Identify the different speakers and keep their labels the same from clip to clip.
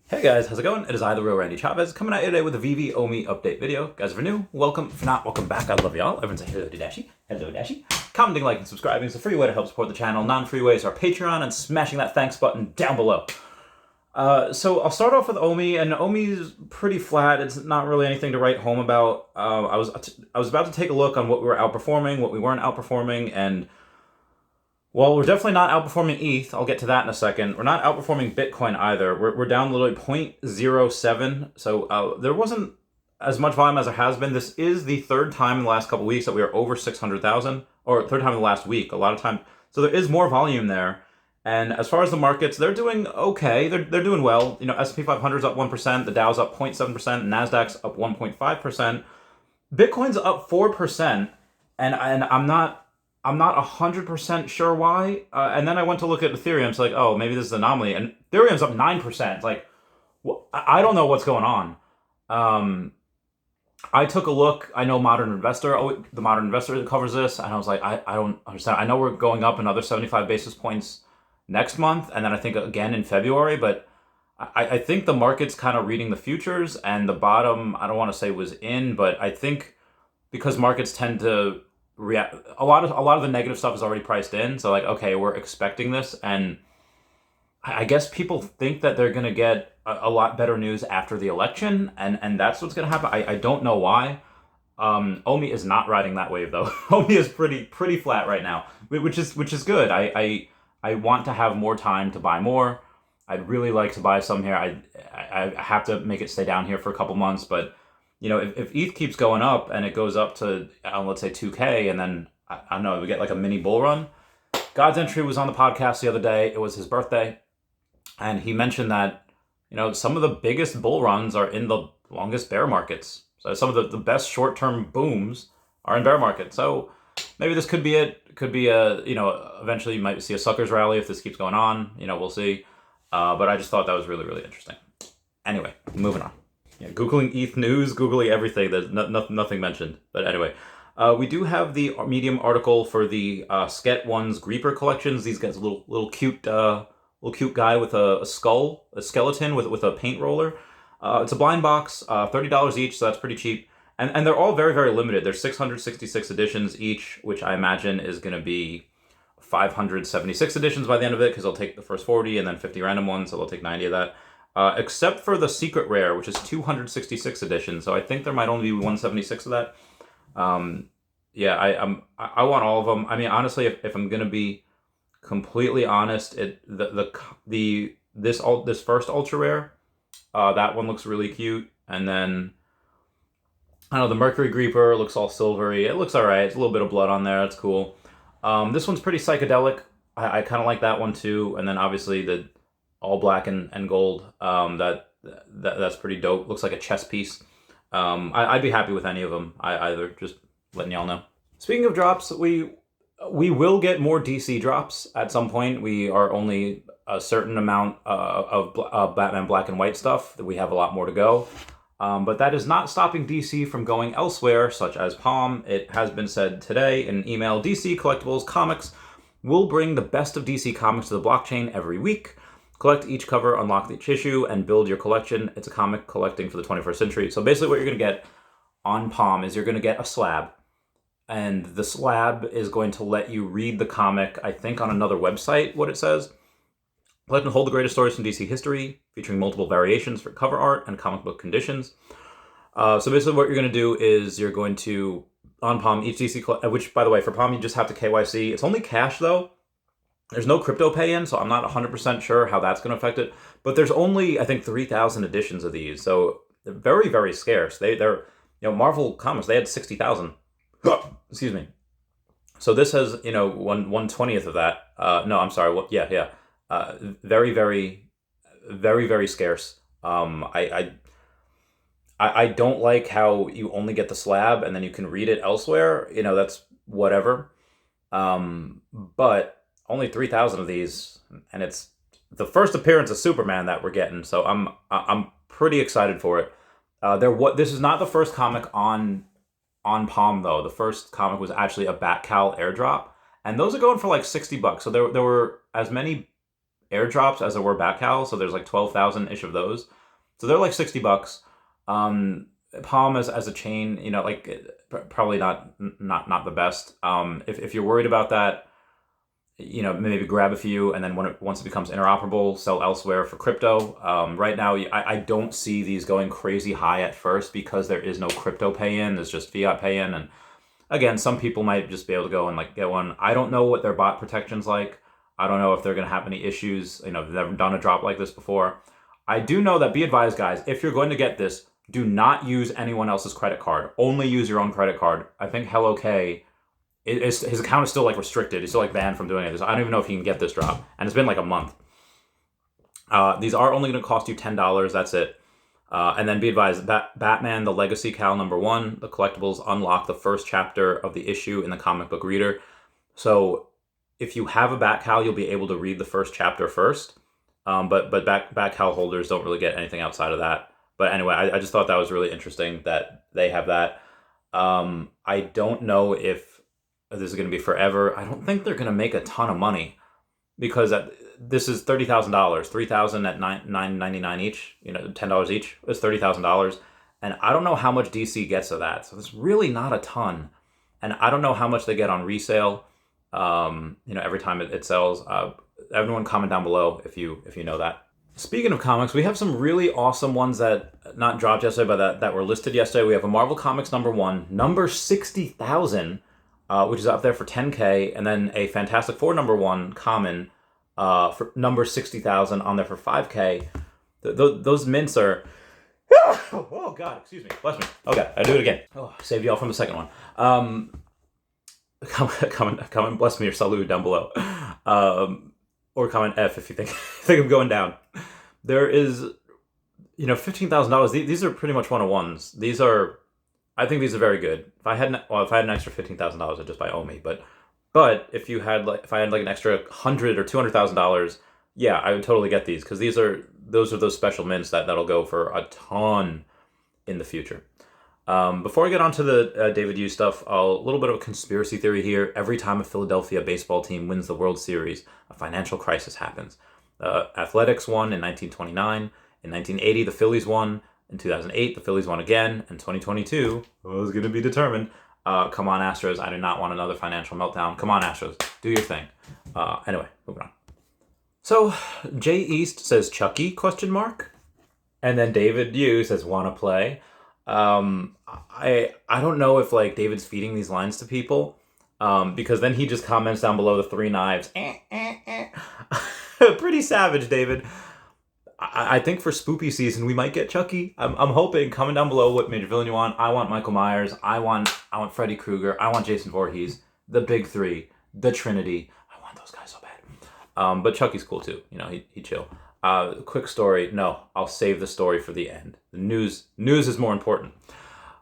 Speaker 1: Hey guys, how's it going? It is I, the real Randy Chavez, coming at you today with a VV Omi update video. Guys, if you're new, welcome. If not, welcome back. I love y'all. Everyone say hello to Dashi. Hello, Dashi. Commenting, liking, subscribing is a free way to help support the channel. Non-free ways are Patreon and smashing that thanks button down below. So I'll start off with Omi, and Omi's pretty flat. It's not really anything to write home about. I was about to take a look on what we were outperforming, what we weren't outperforming, and well, we're definitely not outperforming ETH. I'll get to that in a second. We're not outperforming Bitcoin either. We're down literally 0.07. So there wasn't as much volume as there has been. This is the third time in the last couple weeks that we are over 600,000, or third time in the last week. A lot of time. So there is more volume there. And as far as the markets, they're doing okay. They're doing well. You know, S&P 500's up 1%, the Dow's up 0.7%, Nasdaq's up 1.5%. Bitcoin's up 4%, and I'm not 100% sure why. And then I went to look at Ethereum. It's like, oh, maybe this is an anomaly. And Ethereum's up 9%. It's like, I don't know what's going on. I took a look. I know Modern Investor, the Modern Investor covers this. And I was like, I don't understand. I know we're going up another 75 basis points next month. And then I think again in February. But I think the market's kind of reading the futures. And the bottom, I don't want to say was in, but I think because markets tend to react, a lot of the negative stuff is already priced in. So like, okay, we're expecting this, and I guess people think that they're gonna get a lot better news after the election, and that's what's gonna happen. I don't know why. Omi is not riding that wave though. Omi is pretty flat right now, which is good. I want to have more time to buy more. I'd really like to buy some here. I have to make it stay down here for a couple months, but you know, if ETH keeps going up and it goes up to, let's say 2K, and then, I don't know, we get like a mini bull run. God's Entry was on the podcast the other day. It was his birthday. And he mentioned that, you know, some of the biggest bull runs are in the longest bear markets. So some of the best short-term booms are in bear markets. So maybe this could be it. It could be you know, eventually you might see a suckers rally if this keeps going on. You know, we'll see. But I just thought that was really, really interesting. Anyway, moving on. Yeah, Googling ETH news, Googling everything. There's nothing mentioned. But anyway, we do have the Medium article for the Sket One's Reaper collections. These guys, little cute guy with a skull, a skeleton with a paint roller. It's a blind box, $30 each, so that's pretty cheap. And they're all very, very limited. There's 666 editions each, which I imagine is going to be 576 editions by the end of it, because they'll take the first 40 and then 50 random ones, so they'll take 90 of that. Except for the secret rare, which is 266 editions. So I think there might only be 176 of that. Yeah, I want all of them. I mean, honestly, if I'm gonna be completely honest, this first ultra rare, that one looks really cute. And then I don't know, the Mercury Reaper looks all silvery. It looks alright. It's a little bit of blood on there. That's cool. This one's pretty psychedelic. I kind of like that one too. And then obviously the all black and gold. That's pretty dope. Looks like a chess piece. I'd be happy with any of them. Either, just letting y'all know. Speaking of drops, we will get more DC drops at some point. We are only a certain amount of Batman Black and White stuff. That we have a lot more to go. But that is not stopping DC from going elsewhere, such as Palm. It has been said today in an email, DC Collectibles Comics will bring the best of DC Comics to the blockchain every week. Collect each cover, unlock each issue, and build your collection. It's a comic collecting for the 21st century. So basically what you're going to get on Palm is you're going to get a slab. And the slab is going to let you read the comic, I think on another website, what it says. Collect and hold the greatest stories from DC history, featuring multiple variations for cover art and comic book conditions. So basically what you're going to do is you're going to, on Palm, each DC, which by the way, for Palm you just have to KYC. It's only cash though. There's no crypto pay-in, so I'm not 100% sure how that's going to affect it. But there's only, I think, 3,000 editions of these, so they're very, very scarce. They're, you know, Marvel Comics, they had 60,000. Excuse me. So this has, you know, 1/20th of that. No, I'm sorry. Yeah. Very, very, very, very scarce. I don't like how you only get the slab and then you can read it elsewhere. You know, that's whatever. But only 3,000 of these, and it's the first appearance of Superman that we're getting, so I'm pretty excited for it. This is not the first comic on Palm though. The first comic was actually a Batcal airdrop, and those are going for like $60. So there were as many airdrops as there were backcal, so there's like 12,000-ish of those. So they're like $60. Palm as a chain, you know, like probably not the best. If you're worried about that, you know, maybe grab a few, and then once it becomes interoperable, sell elsewhere for crypto. Right now, I don't see these going crazy high at first because there is no crypto pay-in. There's just fiat pay-in, and again, some people might just be able to go and like get one. I don't know what their bot protection's like. I don't know if they're going to have any issues. You know, they've never done a drop like this before. I do know that, be advised, guys, if you're going to get this, do not use anyone else's credit card. Only use your own credit card. I think Hello K, his account is still like restricted. He's still like banned from doing it. I don't even know if he can get this drop. And it's been like a month. These are only going to cost you $10. That's it. And then be advised, Batman, the Legacy Cal #1, the collectibles unlock the first chapter of the issue in the comic book reader. So if you have a Bat-Cal, you'll be able to read the first chapter first. But Bat-Cal holders don't really get anything outside of that. But anyway, I just thought that was really interesting that they have that. I don't know if this is going to be forever. I don't think they're going to make a ton of money because this is $30,000, $3,000 at $9.99 each. You know, $10 each is $30,000, and I don't know how much DC gets of that. So it's really not a ton, and I don't know how much they get on resale. You know, every time it sells. Everyone comment down below if you know that. Speaking of comics, we have some really awesome ones that not dropped yesterday, but that were listed yesterday. We have a Marvel Comics #1, number 60,000, which is up there for 10K, and then a Fantastic Four #1 common for number 60,000 on there for 5K. Those mints are... Oh, God, excuse me. Bless me. Okay, I do it again. Oh, saved y'all from the second one. Comment bless me or salute down below. Or comment F if you think I'm going down. There is, you know, $15,000. These are pretty much 101s. These are, I think these are very good. If I had an extra $15,000, I'd just buy Omi. But if I had like an extra $100,000 or $200,000, yeah, I would totally get these because those are those special mints that'll go for a ton in the future. Before I get on to the David Yu stuff, a little bit of a conspiracy theory here. Every time a Philadelphia baseball team wins the World Series, a financial crisis happens. Athletics won in 1929. In 1980, the Phillies won. In 2008, the Phillies won again. In 2022, it was going to be determined. Come on, Astros. I do not want another financial meltdown. Come on, Astros. Do your thing. Anyway, moving on. So, Jay East says Chucky, ? And then David Yu says, wanna play? I don't know if like David's feeding these lines to people, because then he just comments down below the 3 knives. Pretty savage, David. I think for spoopy season we might get Chucky. I'm hoping. Comment down below what major villain you want. I want Michael Myers. I want Freddy Krueger. I want Jason Voorhees. The big 3, the Trinity. I want those guys so bad. But Chucky's cool too. You know, he chill. Quick story. No, I'll save the story for the end. The news is more important.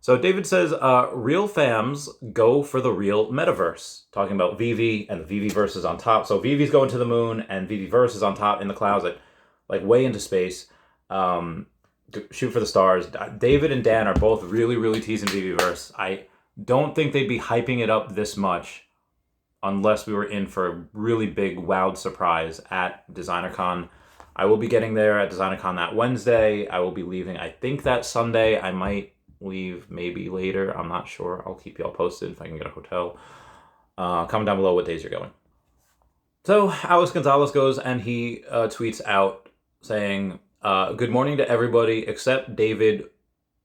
Speaker 1: So David says, real fams go for the real metaverse. Talking about Vivi, and the Veveverse is on top. So Vivi's going to the moon, and Veveverse is on top in the closet, like way into space. Shoot for the stars. David and Dan are both really, really teasing Veveverse. I don't think they'd be hyping it up this much unless we were in for a really big wowed surprise at DesignerCon. I will be getting there at DesignerCon that Wednesday. I will be leaving, I think, that Sunday. I might leave maybe later. I'm not sure. I'll keep y'all posted if I can get a hotel. Comment down below what days you're going. So Alex Gonzalez goes and he tweets out saying, good morning to everybody except David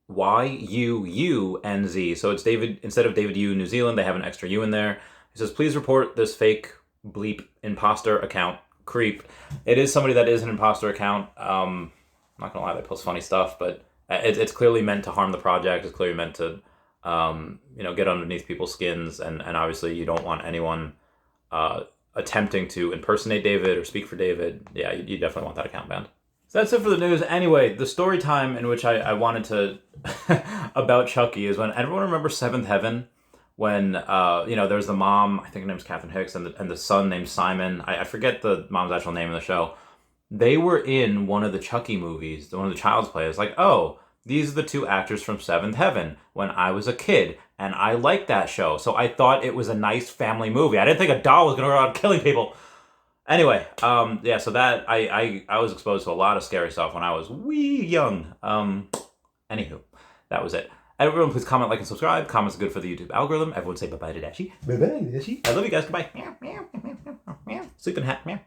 Speaker 1: YUUNZ. So it's David, instead of David Yu New Zealand, they have an extra U in there. He says, please report this fake bleep imposter account creep. It is somebody that is an imposter account. I'm not gonna lie, they post funny stuff, but it's clearly meant to harm the project. It's clearly meant to, get underneath people's skins, and obviously you don't want anyone attempting to impersonate David or speak for David. Yeah, you definitely want that account banned. So that's it for the news. Anyway, the story time in which I wanted to about Chucky is when everyone remembers Seventh Heaven. When there's the mom, I think her name's Catherine Hicks, and the son named Simon. I forget the mom's actual name in the show. They were in one of the Chucky movies, one of the Child's Play. It's like, oh, these are the 2 actors from Seventh Heaven when I was a kid, and I liked that show. So I thought it was a nice family movie. I didn't think a doll was going to go around killing people. Anyway, yeah, so that, I was exposed to a lot of scary stuff when I was wee young. Anywho, that was it. Everyone, please comment, like, and subscribe. Comments are good for the YouTube algorithm. Everyone say bye-bye to Dashie. Bye-bye, Dashie. I love you guys. Goodbye. Sleeping hat.